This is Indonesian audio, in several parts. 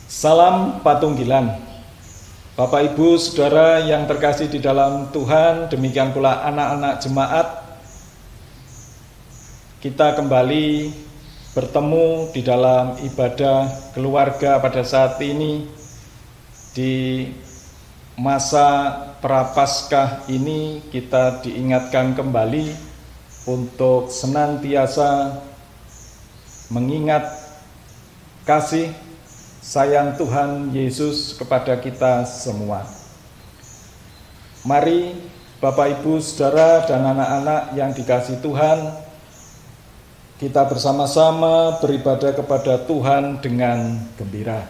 Salam Patunggilan. Bapak Ibu Saudara yang terkasih di dalam Tuhan, demikian pula anak-anak jemaat, kita kembali bertemu di dalam ibadah keluarga pada saat ini. Di masa Prapaskah ini kita diingatkan kembali untuk senantiasa mengingat kasih sayang Tuhan Yesus kepada kita semua. Mari Bapak Ibu Saudara dan anak-anak yang dikasihi Tuhan, kita bersama-sama beribadah kepada Tuhan dengan gembira.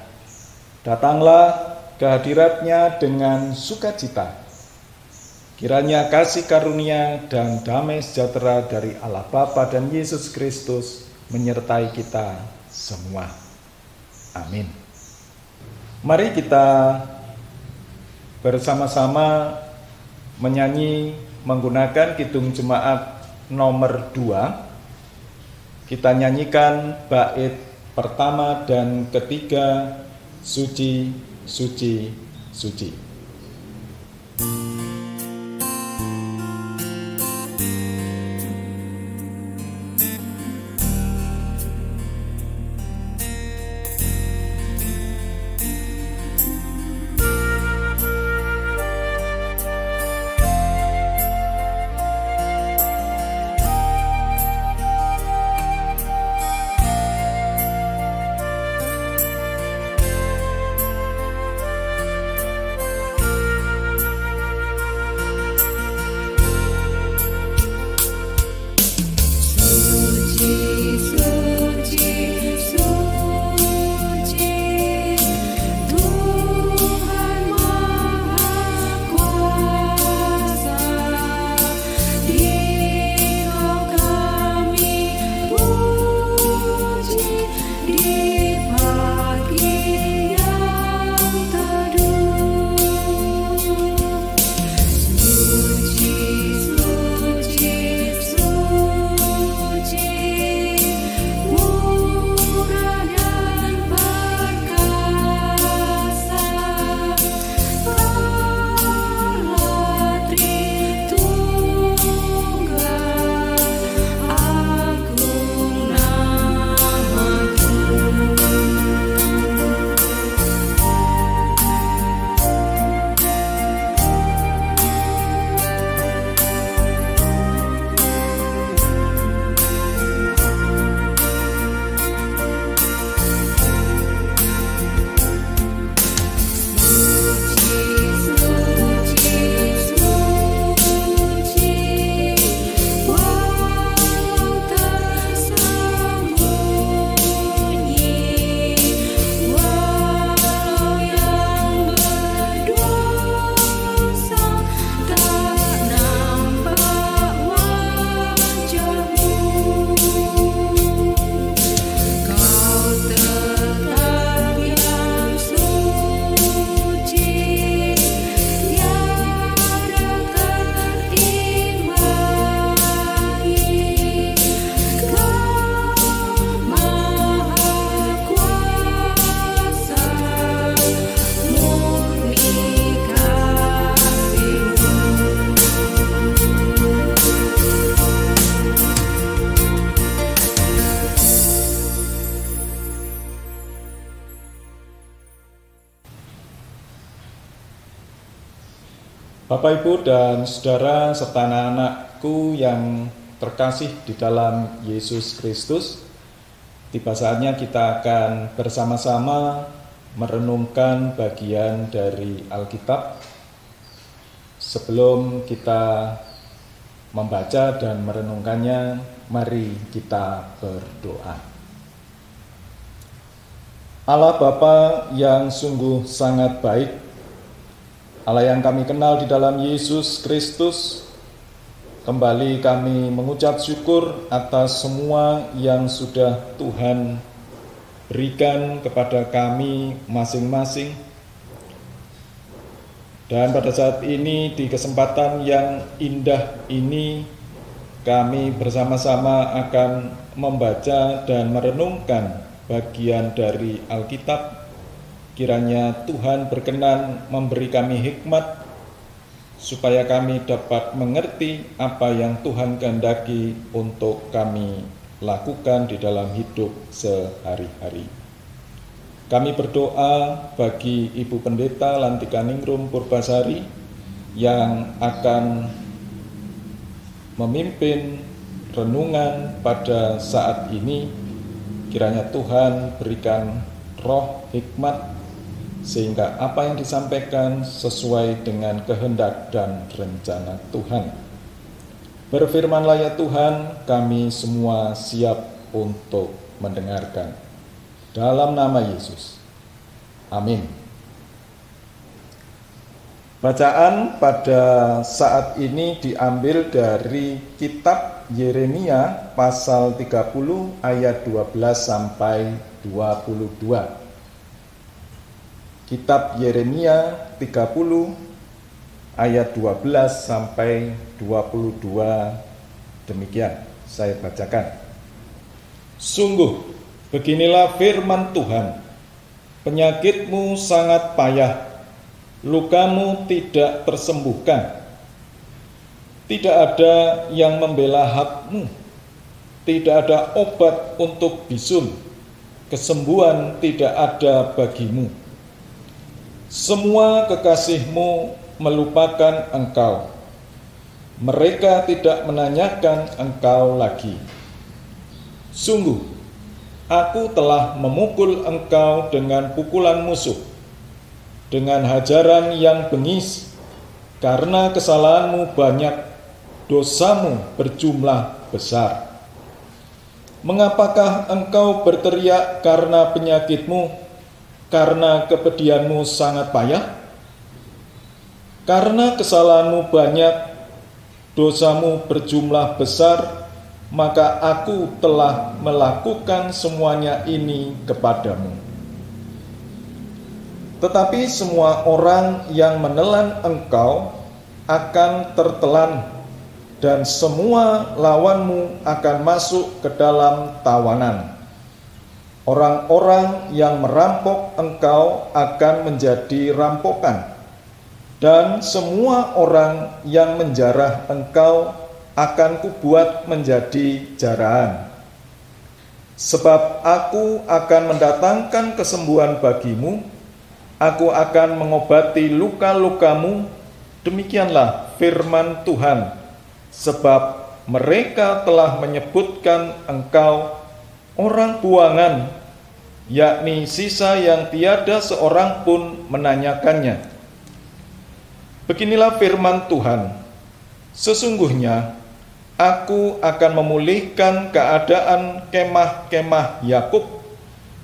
Datanglah ke hadirat-Nya dengan sukacita. Kiranya kasih karunia dan damai sejahtera dari Allah Bapa dan Yesus Kristus menyertai kita semua. Amin. Mari kita bersama-sama menyanyi menggunakan kidung jemaat nomor 2. Kita nyanyikan bait pertama dan ketiga, Suci, Suci, Suci. Bapak, Ibu, dan Saudara, serta anak-anakku yang terkasih di dalam Yesus Kristus, tiba saatnya kita akan bersama-sama merenungkan bagian dari Alkitab. Sebelum kita membaca dan merenungkannya, mari kita berdoa. Allah Bapa yang sungguh sangat baik, Allah yang kami kenal di dalam Yesus Kristus, kembali kami mengucap syukur atas semua yang sudah Tuhan berikan kepada kami masing-masing. Dan pada saat ini, di kesempatan yang indah ini, kami bersama-sama akan membaca dan merenungkan bagian dari Alkitab Kiranya Tuhan berkenan memberi kami hikmat, supaya kami dapat mengerti apa yang Tuhan kehendaki untuk kami lakukan di dalam hidup sehari-hari. Kami berdoa bagi Ibu Pendeta Lantika Ningrum Purbasari yang akan memimpin renungan pada saat ini. Kiranya Tuhan berikan roh hikmat, sehingga apa yang disampaikan sesuai dengan kehendak dan rencana Tuhan. Berfirmanlah ya Tuhan, kami semua siap untuk mendengarkan. Dalam nama Yesus. Amin. Bacaan pada saat ini diambil dari kitab Yeremia pasal 30 ayat 12 sampai 22. Kitab Yeremia 30 ayat 12 sampai 22 demikian saya bacakan. Sungguh, beginilah firman Tuhan, penyakitmu sangat payah, lukamu tidak tersembuhkan. Tidak ada yang membela hakmu, tidak ada obat untuk bisul, kesembuhan tidak ada bagimu. Semua kekasihmu melupakan engkau. Mereka tidak menanyakan engkau lagi. Sungguh, aku telah memukul engkau dengan pukulan musuh, dengan hajaran yang bengis, karena kesalahanmu banyak, dosamu berjumlah besar. Mengapakah engkau berteriak karena penyakitmu, karena kepedihanmu sangat payah? Karena kesalahanmu banyak, dosamu berjumlah besar, maka aku telah melakukan semuanya ini kepadamu. Tetapi semua orang yang menelan engkau akan tertelan, dan semua lawanmu akan masuk ke dalam tawanan. Orang-orang yang merampok engkau akan menjadi rampokan, dan semua orang yang menjarah engkau akan kubuat menjadi jarahan. Sebab aku akan mendatangkan kesembuhan bagimu, aku akan mengobati luka-lukamu, demikianlah firman Tuhan. Sebab mereka telah menyebutkan engkau orang buangan, yakni sisa yang tiada seorang pun menanyakannya. Beginilah firman Tuhan, sesungguhnya aku akan memulihkan keadaan kemah-kemah Yakub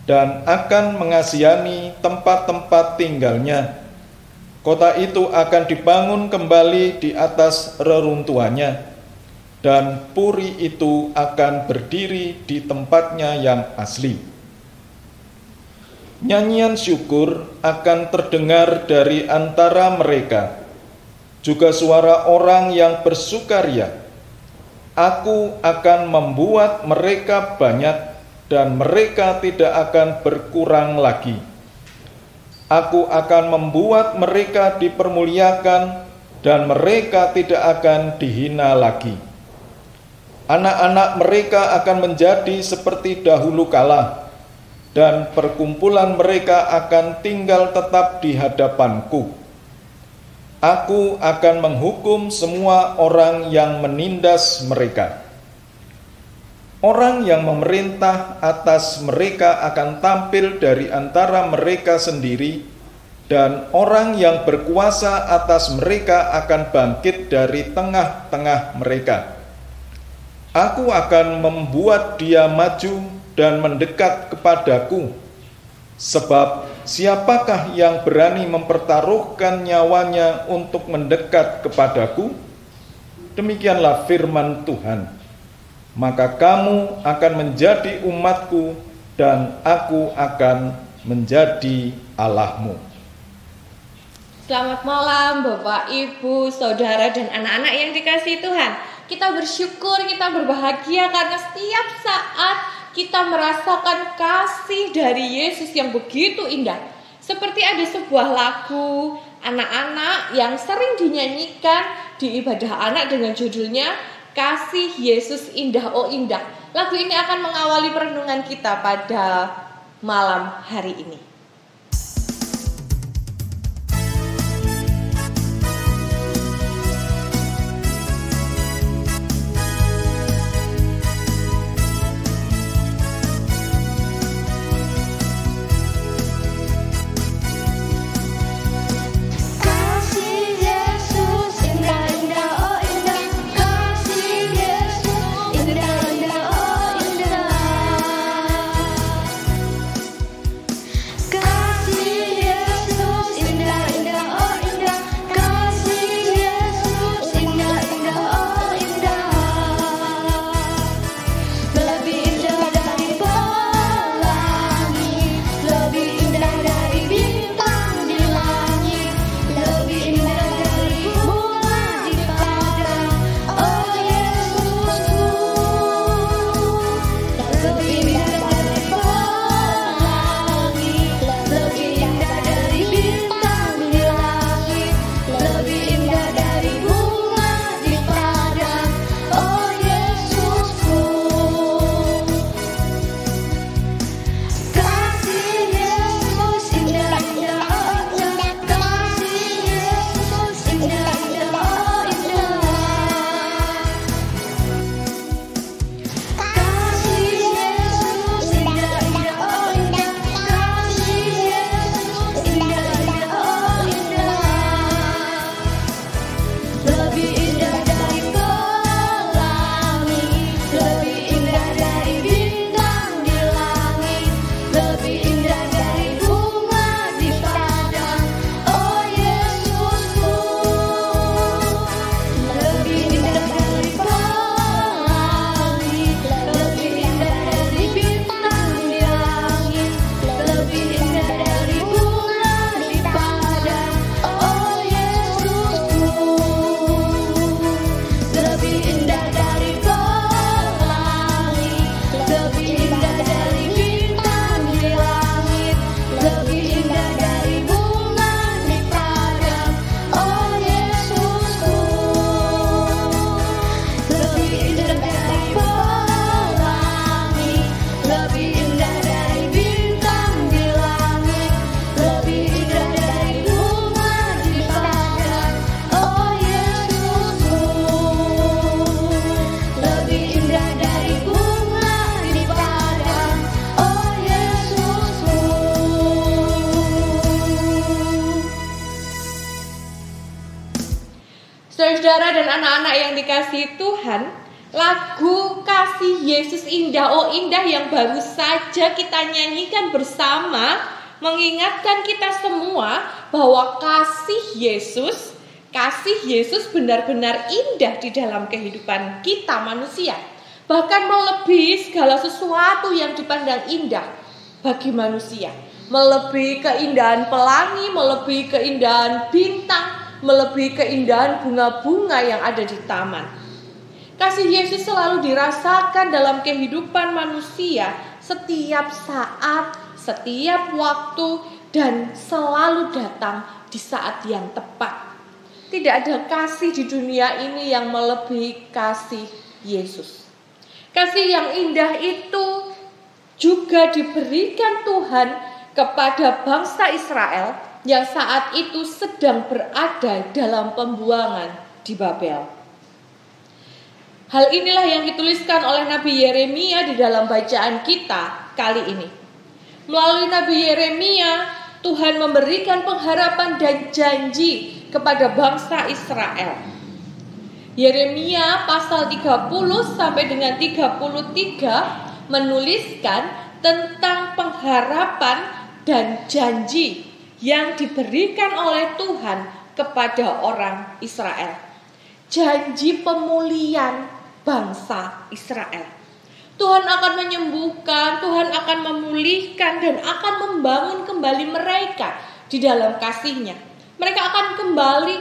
dan akan mengasihani tempat-tempat tinggalnya. Kota itu akan dibangun kembali di atas reruntuhannya, dan puri itu akan berdiri di tempatnya yang asli. Nyanyian syukur akan terdengar dari antara mereka, juga suara orang yang bersukaria. Aku akan membuat mereka banyak, dan mereka tidak akan berkurang lagi. Aku akan membuat mereka dipermuliakan, dan mereka tidak akan dihina lagi. Anak-anak mereka akan menjadi seperti dahulu kala, dan perkumpulan mereka akan tinggal tetap di hadapanku. Aku akan menghukum semua orang yang menindas mereka. Orang yang memerintah atas mereka akan tampil dari antara mereka sendiri, dan orang yang berkuasa atas mereka akan bangkit dari tengah-tengah mereka. Aku akan membuat dia maju dan mendekat kepadaku, sebab siapakah yang berani mempertaruhkan nyawanya untuk mendekat kepadaku? Demikianlah firman Tuhan. Maka kamu akan menjadi umatku, dan aku akan menjadi Allahmu. Selamat malam Bapak, Ibu, Saudara, dan anak-anak yang dikasihi Tuhan. Kita bersyukur, kita berbahagia karena setiap saat kita merasakan kasih dari Yesus yang begitu indah. Seperti ada sebuah lagu anak-anak yang sering dinyanyikan di ibadah anak dengan judulnya Kasih Yesus Indah Oh Indah. Lagu ini akan mengawali perenungan kita pada malam hari ini. Saudara dan anak-anak yang dikasihi Tuhan, lagu Kasih Yesus Indah Oh Indah yang baru saja kita nyanyikan bersama mengingatkan kita semua bahwa kasih Yesus benar-benar indah di dalam kehidupan kita manusia. Bahkan melebihi segala sesuatu yang dipandang indah bagi manusia. Melebihi keindahan pelangi, melebihi keindahan bintang, melebihi keindahan bunga-bunga yang ada di taman. Kasih Yesus selalu dirasakan dalam kehidupan manusia setiap saat, setiap waktu, dan selalu datang di saat yang tepat. Tidak ada kasih di dunia ini yang melebihi kasih Yesus. Kasih yang indah itu juga diberikan Tuhan kepada bangsa Israel yang saat itu sedang berada dalam pembuangan di Babel. Hal inilah yang dituliskan oleh Nabi Yeremia di dalam bacaan kita kali ini. Melalui Nabi Yeremia, Tuhan memberikan pengharapan dan janji kepada bangsa Israel. Yeremia pasal 30 sampai dengan 33 menuliskan tentang pengharapan dan janji yang diberikan oleh Tuhan kepada orang Israel. Janji pemulihan bangsa Israel. Tuhan akan menyembuhkan, Tuhan akan memulihkan dan akan membangun kembali mereka di dalam kasih-Nya. Mereka akan kembali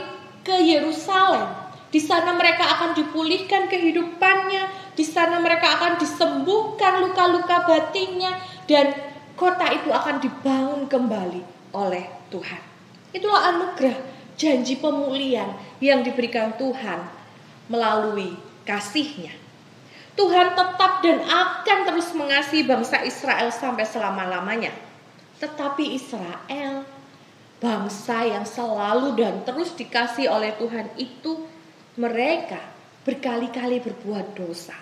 ke Yerusalem. Di sana mereka akan dipulihkan kehidupannya, di sana mereka akan disembuhkan luka-luka batinnya, dan kota itu akan dibangun kembali oleh Tuhan. Itulah anugerah janji pemulihan yang diberikan Tuhan melalui kasih-Nya. Tuhan tetap dan akan terus mengasihi bangsa Israel sampai selama-lamanya. Tetapi Israel, bangsa yang selalu dan terus dikasihi oleh Tuhan itu, mereka berkali-kali berbuat dosa.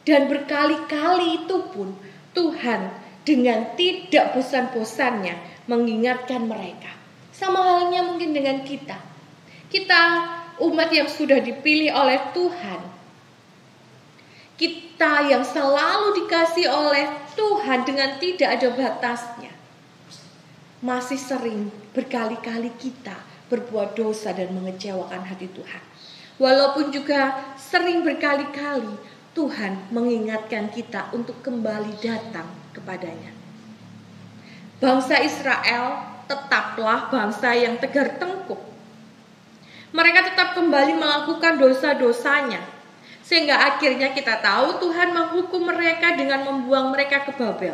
Dan berkali-kali itu pun Tuhan dengan tidak bosan-bosannya mengingatkan mereka. Sama halnya mungkin dengan kita. Kita umat yang sudah dipilih oleh Tuhan. Kita yang selalu dikasihi oleh Tuhan dengan tidak ada batasnya. Masih sering berkali-kali kita berbuat dosa dan mengecewakan hati Tuhan. Walaupun juga sering berkali-kali Tuhan mengingatkan kita untuk kembali datang kepadanya. Bangsa Israel tetaplah bangsa yang tegar tengkuk. Mereka tetap kembali melakukan dosa-dosanya. Sehingga akhirnya kita tahu Tuhan menghukum mereka dengan membuang mereka ke Babel.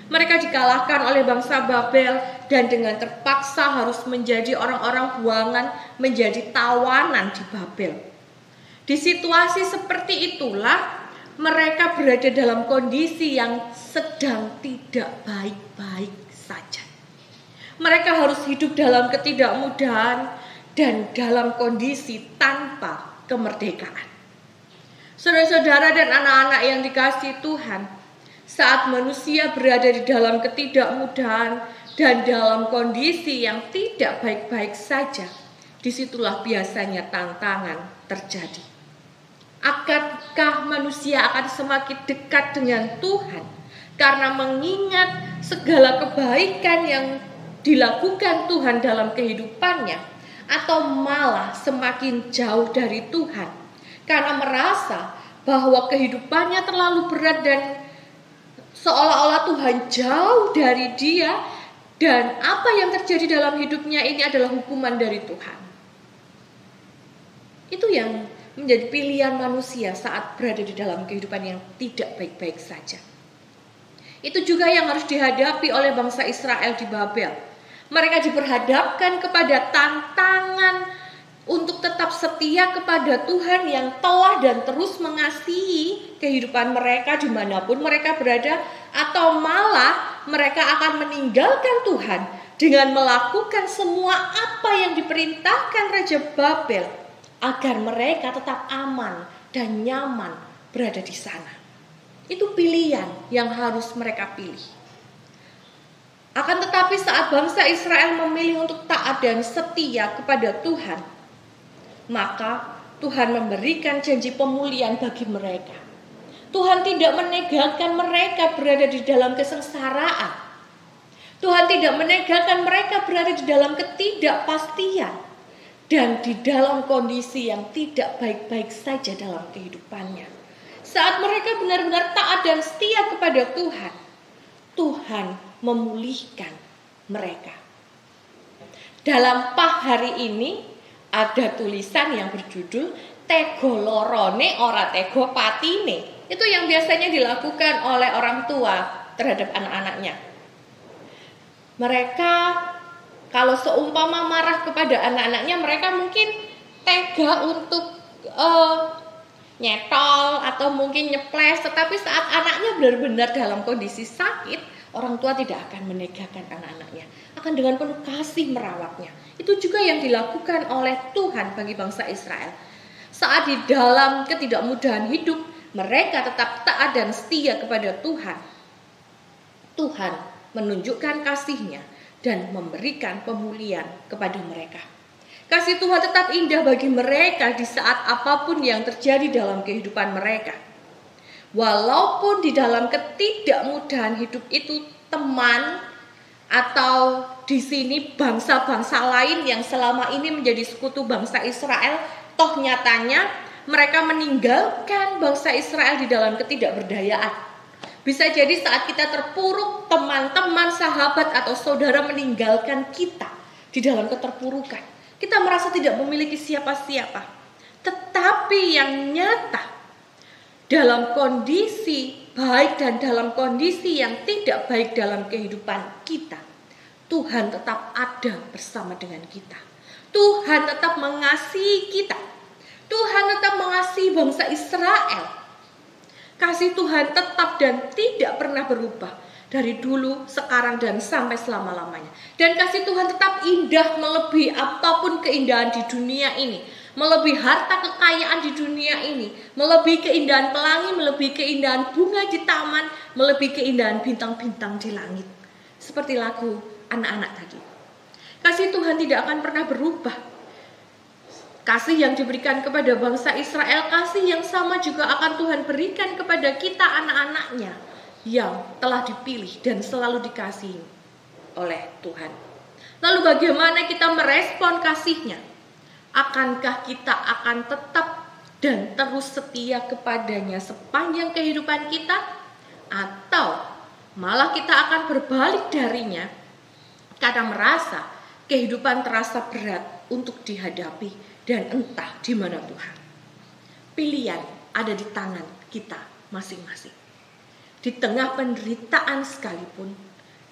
Mereka dikalahkan oleh bangsa Babel dan dengan terpaksa harus menjadi orang-orang buangan, menjadi tawanan di Babel. Di situasi seperti itulah mereka berada dalam kondisi yang sedang tidak baik-baik saja. Mereka harus hidup dalam ketidakmudahan dan dalam kondisi tanpa kemerdekaan. Saudara-saudara dan anak-anak yang dikasihi Tuhan, saat manusia berada di dalam ketidakmudahan dan dalam kondisi yang tidak baik-baik saja, disitulah biasanya tantangan terjadi. Akankah manusia akan semakin dekat dengan Tuhan karena mengingat segala kebaikan yang dilakukan Tuhan dalam kehidupannya, atau malah semakin jauh dari Tuhan karena merasa bahwa kehidupannya terlalu berat dan seolah-olah Tuhan jauh dari dia dan apa yang terjadi dalam hidupnya ini adalah hukuman dari Tuhan. Itu yang menjadi pilihan manusia saat berada di dalam kehidupan yang tidak baik-baik saja. Itu juga yang harus dihadapi oleh bangsa Israel di Babel. Mereka diperhadapkan kepada tantangan untuk tetap setia kepada Tuhan yang telah dan terus mengasihi kehidupan mereka dimanapun mereka berada, atau malah mereka akan meninggalkan Tuhan dengan melakukan semua apa yang diperintahkan Raja Babel agar mereka tetap aman dan nyaman berada di sana. Itu pilihan yang harus mereka pilih. Akan tetapi saat bangsa Israel memilih untuk taat dan setia kepada Tuhan, maka Tuhan memberikan janji pemulihan bagi mereka. Tuhan tidak menegakkan mereka berada di dalam kesengsaraan. Tuhan tidak menegakkan mereka berada di dalam ketidakpastian dan di dalam kondisi yang tidak baik-baik saja dalam kehidupannya. Saat mereka benar-benar taat dan setia kepada Tuhan, Tuhan memulihkan mereka. Dalam PAH hari ini ada tulisan yang berjudul "Tego lorone ora tego patine". Itu yang biasanya dilakukan oleh orang tua terhadap anak-anaknya. Mereka kalau seumpama marah kepada anak-anaknya, mereka mungkin tega untuk nyetol atau mungkin nyeples. Tetapi saat anaknya benar-benar dalam kondisi sakit, orang tua tidak akan menegakkan anak-anaknya, akan dengan penuh kasih merawatnya. Itu juga yang dilakukan oleh Tuhan bagi bangsa Israel. Saat di dalam ketidakmudahan hidup, mereka tetap taat dan setia kepada Tuhan. Tuhan menunjukkan kasih-Nya dan memberikan pemulihan kepada mereka. Kasih Tuhan tetap indah bagi mereka di saat apapun yang terjadi dalam kehidupan mereka. Walaupun di dalam ketidakmudahan hidup itu teman atau di sini bangsa-bangsa lain yang selama ini menjadi sekutu bangsa Israel, toh nyatanya mereka meninggalkan bangsa Israel di dalam ketidakberdayaan. Bisa jadi saat kita terpuruk, teman-teman, sahabat atau saudara meninggalkan kita di dalam keterpurukan. Kita merasa tidak memiliki siapa-siapa. Tetapi yang nyata, dalam kondisi baik dan dalam kondisi yang tidak baik dalam kehidupan kita, Tuhan tetap ada bersama dengan kita. Tuhan tetap mengasihi kita. Tuhan tetap mengasihi bangsa Israel. Kasih Tuhan tetap dan tidak pernah berubah dari dulu, sekarang, dan sampai selama-lamanya. Dan kasih Tuhan tetap indah melebihi apapun keindahan di dunia ini, melebihi harta kekayaan di dunia ini, melebihi keindahan pelangi, melebihi keindahan bunga di taman, melebihi keindahan bintang-bintang di langit. Seperti lagu anak-anak tadi. Kasih Tuhan tidak akan pernah berubah. Kasih yang diberikan kepada bangsa Israel, kasih yang sama juga akan Tuhan berikan kepada kita anak-anaknya yang telah dipilih dan selalu dikasihi oleh Tuhan. Lalu bagaimana kita merespon kasihnya? Akankah kita akan tetap dan terus setia kepadanya sepanjang kehidupan kita? Atau malah kita akan berbalik darinya karena merasa kehidupan terasa berat untuk dihadapi dan entah di mana Tuhan. Pilihan ada di tangan kita masing-masing. Di tengah penderitaan sekalipun,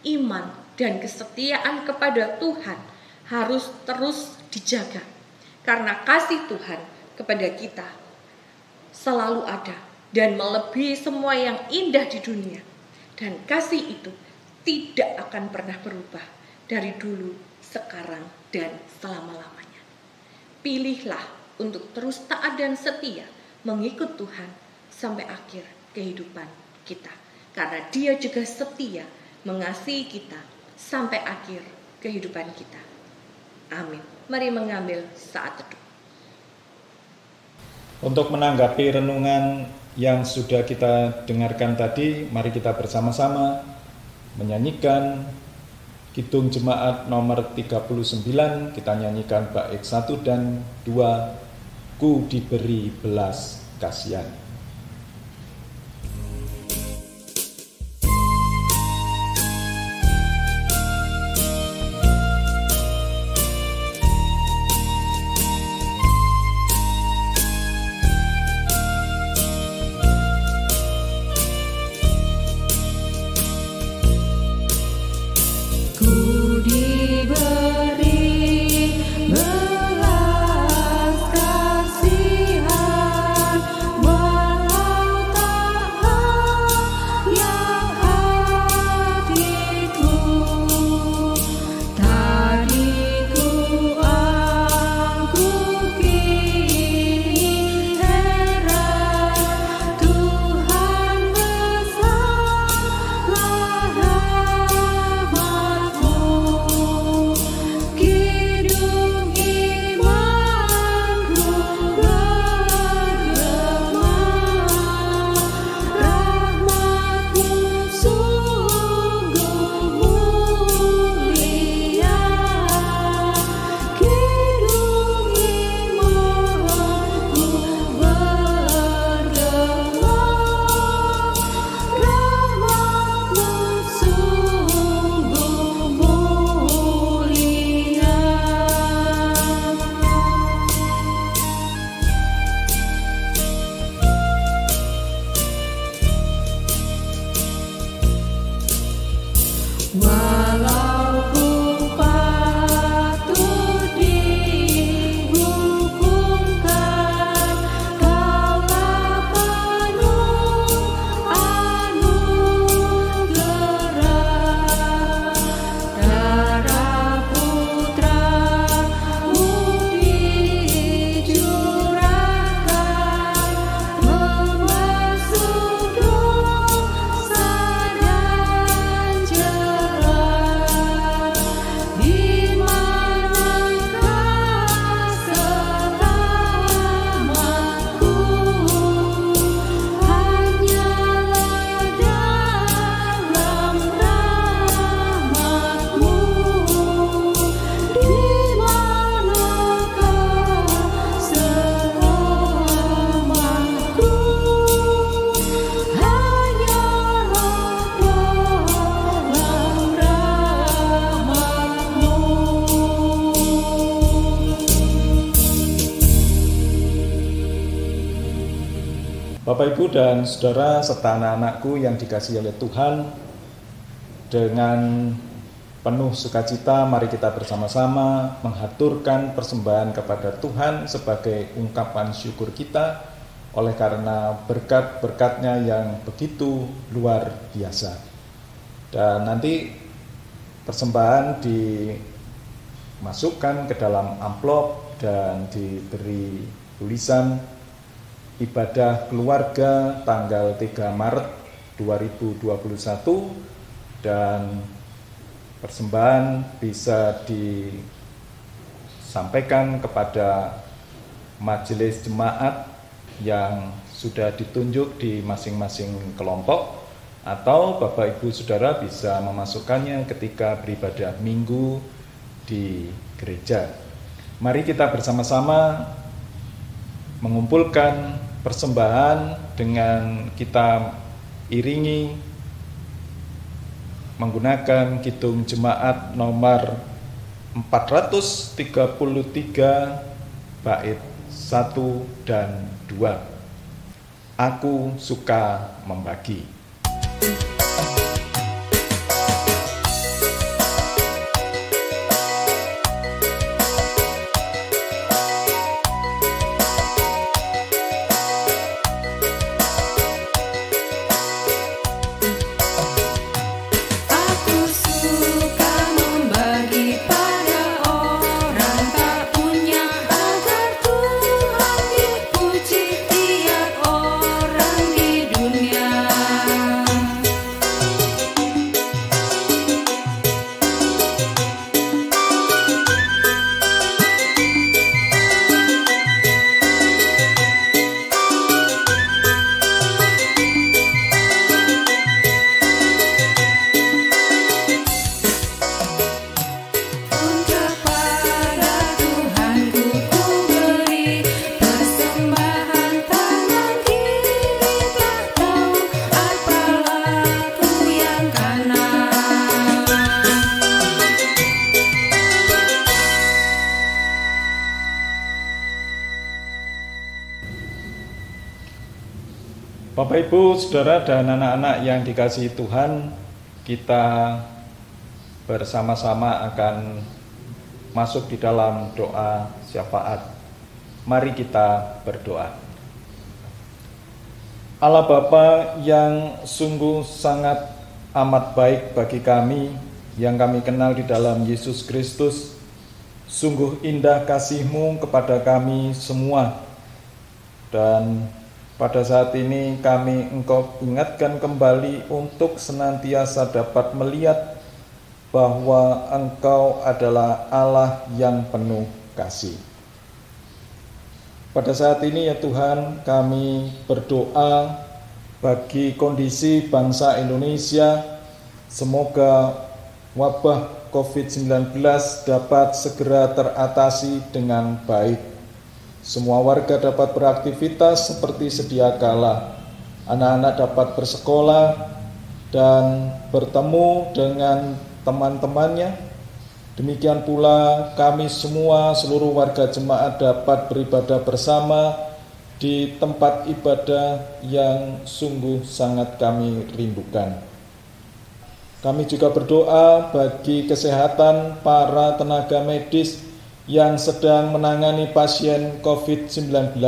iman dan kesetiaan kepada Tuhan harus terus dijaga. Karena kasih Tuhan kepada kita selalu ada dan melebihi semua yang indah di dunia. Dan kasih itu tidak akan pernah berubah dari dulu, sekarang, dan selama-lamanya. Pilihlah untuk terus taat dan setia mengikut Tuhan sampai akhir kehidupan kita. Karena Dia juga setia mengasihi kita sampai akhir kehidupan kita. Amin. Mari mengambil saat teduh. Untuk menanggapi renungan yang sudah kita dengarkan tadi, mari kita bersama-sama menyanyikan Kidung Jemaat nomor 39, kita nyanyikan bait 1 dan 2, Ku diberi belas kasihan. Belas kasihan Bapak, Ibu, dan Saudara serta anak-anakku yang dikasihi oleh Tuhan, dengan penuh sukacita mari kita bersama-sama menghaturkan persembahan kepada Tuhan sebagai ungkapan syukur kita oleh karena berkat-berkat-Nya yang begitu luar biasa. Dan nanti persembahan dimasukkan ke dalam amplop dan diberi tulisan ibadah keluarga tanggal 3 Maret 2021, dan persembahan bisa disampaikan kepada majelis jemaat yang sudah ditunjuk di masing-masing kelompok, atau Bapak Ibu Saudara bisa memasukkannya ketika beribadah minggu di gereja. Mari kita bersama-sama mengumpulkan persembahan dengan kita iringi menggunakan kidung jemaat nomor 433 bait 1 dan 2. Aku suka membagi. Bapak, Ibu, Saudara, dan anak-anak yang dikasihi Tuhan, kita bersama-sama akan masuk di dalam doa syafaat. Mari kita berdoa. Allah Bapa yang sungguh sangat amat baik bagi kami, yang kami kenal di dalam Yesus Kristus, sungguh indah kasih-Mu kepada kami semua. Dan pada saat ini kami Engkau ingatkan kembali untuk senantiasa dapat melihat bahwa Engkau adalah Allah yang penuh kasih. Pada saat ini ya Tuhan, kami berdoa bagi kondisi bangsa Indonesia. Semoga wabah COVID-19 dapat segera teratasi dengan baik. Semua warga dapat beraktivitas seperti sedia kala. Anak-anak dapat bersekolah dan bertemu dengan teman-temannya. Demikian pula kami semua, seluruh warga jemaat dapat beribadah bersama di tempat ibadah yang sungguh sangat kami rindukan. Kami juga berdoa bagi kesehatan para tenaga medis yang sedang menangani pasien COVID-19.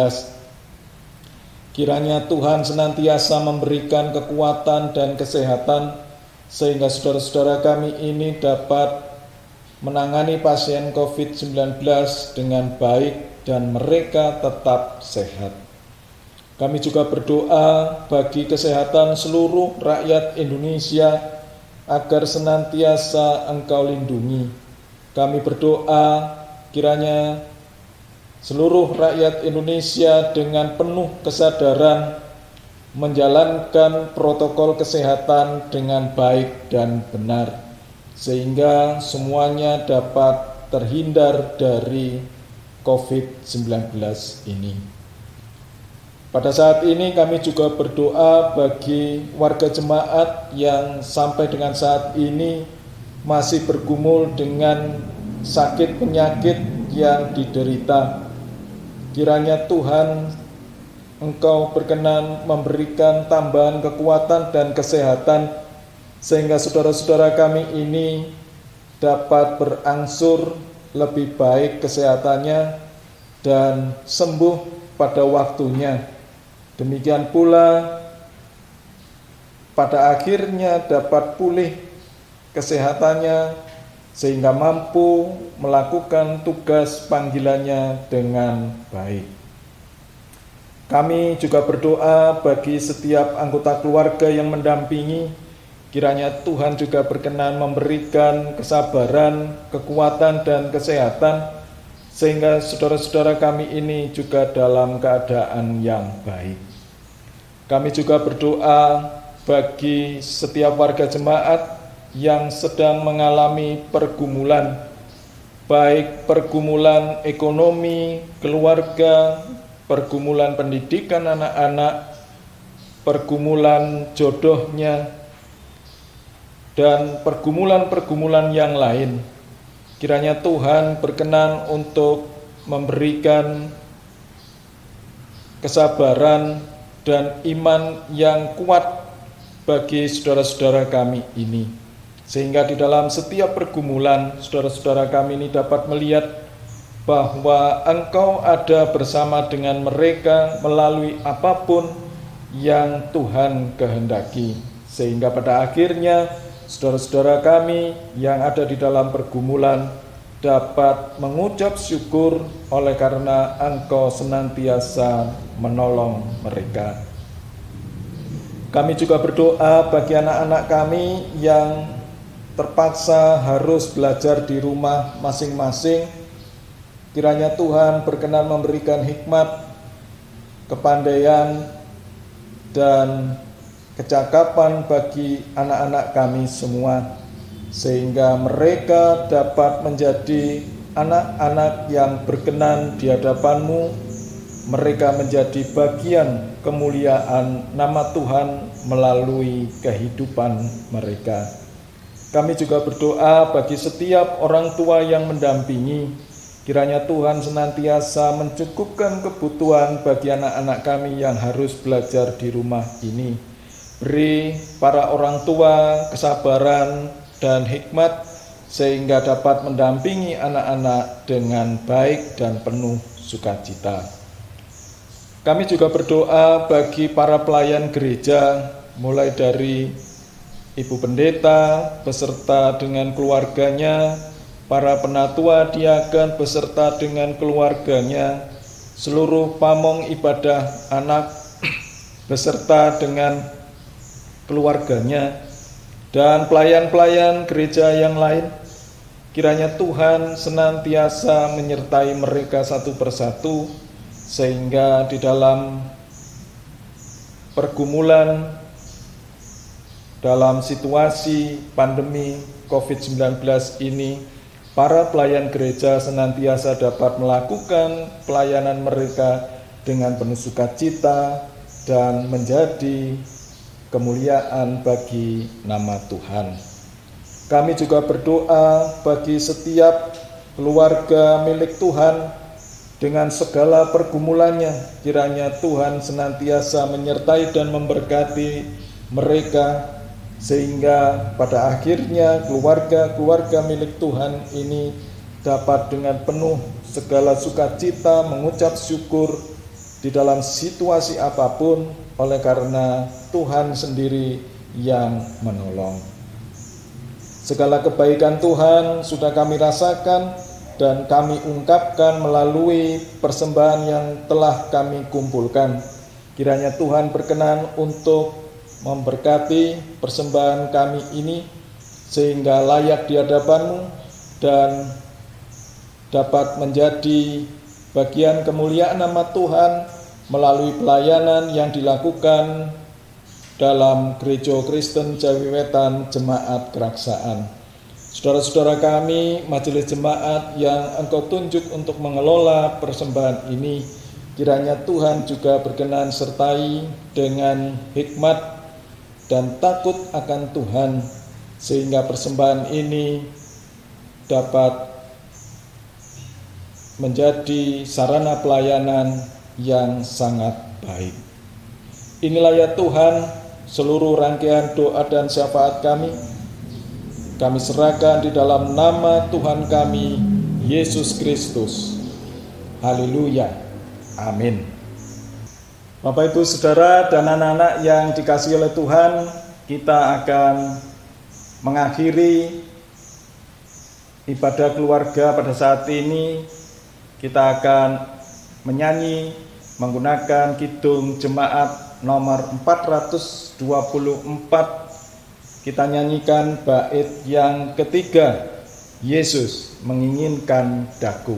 Kiranya Tuhan senantiasa memberikan kekuatan dan kesehatan sehingga saudara-saudara kami ini dapat menangani pasien COVID-19 dengan baik dan mereka tetap sehat. Kami juga berdoa bagi kesehatan seluruh rakyat Indonesia agar senantiasa Engkau lindungi. Kami berdoa kiranya seluruh rakyat Indonesia dengan penuh kesadaran menjalankan protokol kesehatan dengan baik dan benar, sehingga semuanya dapat terhindar dari COVID-19 ini. Pada saat ini kami juga berdoa bagi warga jemaat yang sampai dengan saat ini masih bergumul dengan sakit penyakit yang diderita. Kiranya Tuhan Engkau berkenan memberikan tambahan kekuatan dan kesehatan, sehingga saudara-saudara kami ini dapat berangsur lebih baik kesehatannya dan sembuh pada waktunya. Demikian pula pada akhirnya dapat pulih kesehatannya, sehingga mampu melakukan tugas panggilannya dengan baik. Kami juga berdoa bagi setiap anggota keluarga yang mendampingi, kiranya Tuhan juga berkenan memberikan kesabaran, kekuatan, dan kesehatan, sehingga saudara-saudara kami ini juga dalam keadaan yang baik. Kami juga berdoa bagi setiap warga jemaat yang sedang mengalami pergumulan, baik pergumulan ekonomi, keluarga, pergumulan pendidikan anak-anak, pergumulan jodohnya, dan pergumulan-pergumulan yang lain. Kiranya Tuhan berkenan untuk memberikan kesabaran dan iman yang kuat bagi saudara-saudara kami ini, sehingga di dalam setiap pergumulan saudara-saudara kami ini dapat melihat bahwa Engkau ada bersama dengan mereka melalui apapun yang Tuhan kehendaki, sehingga pada akhirnya saudara-saudara kami yang ada di dalam pergumulan dapat mengucap syukur oleh karena Engkau senantiasa menolong mereka. Kami juga berdoa bagi anak-anak kami yang terpaksa harus belajar di rumah masing-masing. Kiranya Tuhan berkenan memberikan hikmat, kepandaian, dan kecakapan bagi anak-anak kami semua, sehingga mereka dapat menjadi anak-anak yang berkenan di hadapan-Mu. Mereka menjadi bagian kemuliaan nama Tuhan melalui kehidupan mereka. Kami juga berdoa bagi setiap orang tua yang mendampingi. Kiranya Tuhan senantiasa mencukupkan kebutuhan bagi anak-anak kami yang harus belajar di rumah ini. Beri para orang tua kesabaran dan hikmat, sehingga dapat mendampingi anak-anak dengan baik dan penuh sukacita. Kami juga berdoa bagi para pelayan gereja, mulai dari Ibu Pendeta beserta dengan keluarganya, para penatua diaken beserta dengan keluarganya, seluruh pamong ibadah anak beserta dengan keluarganya, dan pelayan-pelayan gereja yang lain. Kiranya Tuhan senantiasa menyertai mereka satu persatu, sehingga di dalam pergumulan, dalam situasi pandemi COVID-19 ini, para pelayan gereja senantiasa dapat melakukan pelayanan mereka dengan penuh sukacita dan menjadi kemuliaan bagi nama Tuhan. Kami juga berdoa bagi setiap keluarga milik Tuhan dengan segala pergumulannya. Kiranya Tuhan senantiasa menyertai dan memberkati mereka, sehingga pada akhirnya keluarga-keluarga milik Tuhan ini dapat dengan penuh segala sukacita mengucap syukur di dalam situasi apapun, oleh karena Tuhan sendiri yang menolong. Segala kebaikan Tuhan sudah kami rasakan dan kami ungkapkan melalui persembahan yang telah kami kumpulkan. Kiranya Tuhan berkenan untuk memberkati persembahan kami ini, sehingga layak di hadapan-Mu dan dapat menjadi bagian kemuliaan nama Tuhan melalui pelayanan yang dilakukan dalam Gereja Kristen Jawi Wetan Jemaat Keraksaan. Saudara-saudara kami, majelis jemaat yang Engkau tunjuk untuk mengelola persembahan ini, kiranya Tuhan juga berkenan sertai dengan hikmat dan takut akan Tuhan, sehingga persembahan ini dapat menjadi sarana pelayanan yang sangat baik. Inilah ya Tuhan seluruh rangkaian doa dan syafaat kami serahkan di dalam nama Tuhan kami, Yesus Kristus. Haleluya. Amin. Bapak, Ibu, Saudara, dan anak-anak yang dikasihi oleh Tuhan, kita akan mengakhiri ibadah keluarga pada saat ini. Kita akan menyanyi menggunakan kidung jemaat nomor 424. Kita nyanyikan bait yang ketiga, Yesus menginginkan daku.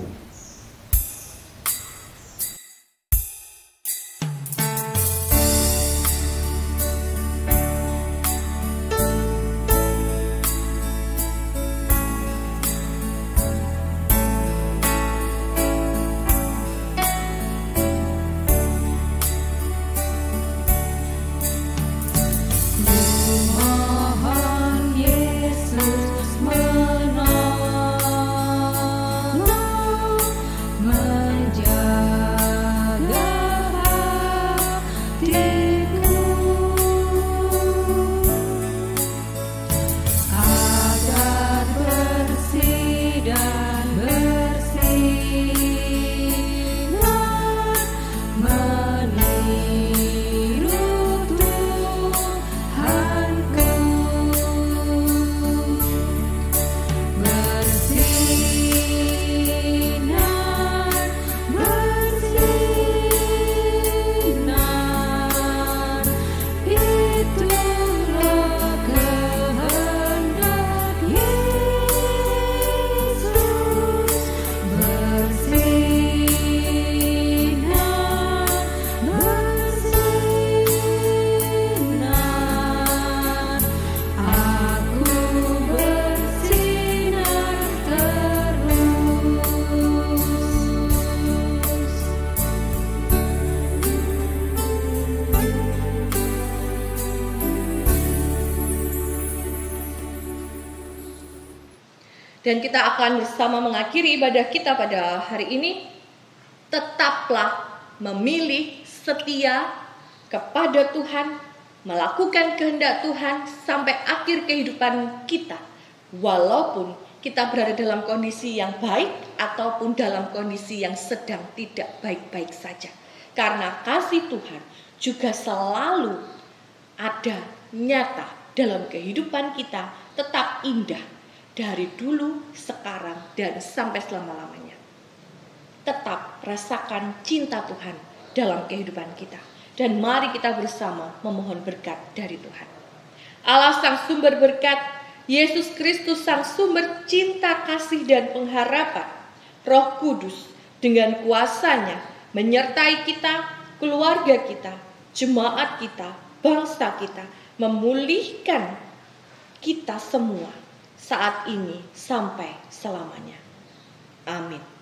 Dan kita akan bersama mengakhiri ibadah kita pada hari ini. Tetaplah memilih setia kepada Tuhan, melakukan kehendak Tuhan sampai akhir kehidupan kita. Walaupun kita berada dalam kondisi yang baik ataupun dalam kondisi yang sedang tidak baik-baik saja. Karena kasih Tuhan juga selalu ada, nyata dalam kehidupan kita, tetap indah. Dari dulu, sekarang, dan sampai selama-lamanya. Tetap rasakan cinta Tuhan dalam kehidupan kita. Dan mari kita bersama memohon berkat dari Tuhan. Allah sang sumber berkat, Yesus Kristus sang sumber cinta, kasih, dan pengharapan. Roh Kudus dengan kuasanya menyertai kita, keluarga kita, jemaat kita, bangsa kita, memulihkan kita semua saat ini sampai selamanya. Amin.